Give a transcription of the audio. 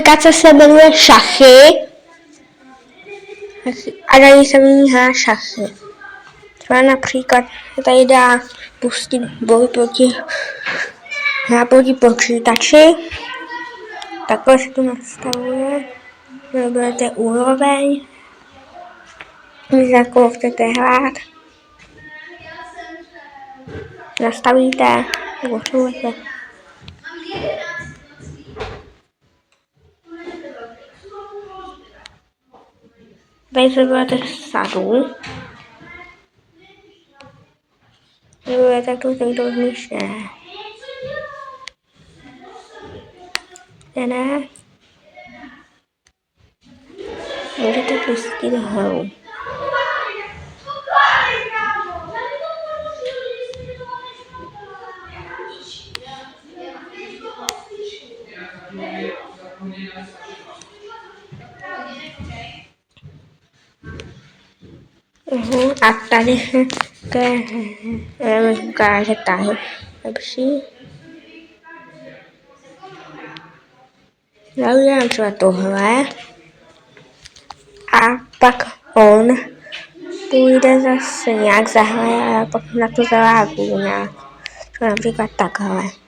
aplikace se jmenuje Šachy a dají se v ní hrát šachy. Třeba například tady dá pustit boj proti počítači. Takhle se to nastavuje. Vyberete úroveň, za jakou chcete hrát. Nastavíte, hlasujete. Tady si vyberete sadu. Vyberete tu někdo zničné. Ne. Můžete pustit hru. A tady to je ukáže tady lepší. Já udělám třeba tohle. A pak on půjde zase nějak zahraje a já pak na to zareaguju nějak. Třeba například takhle.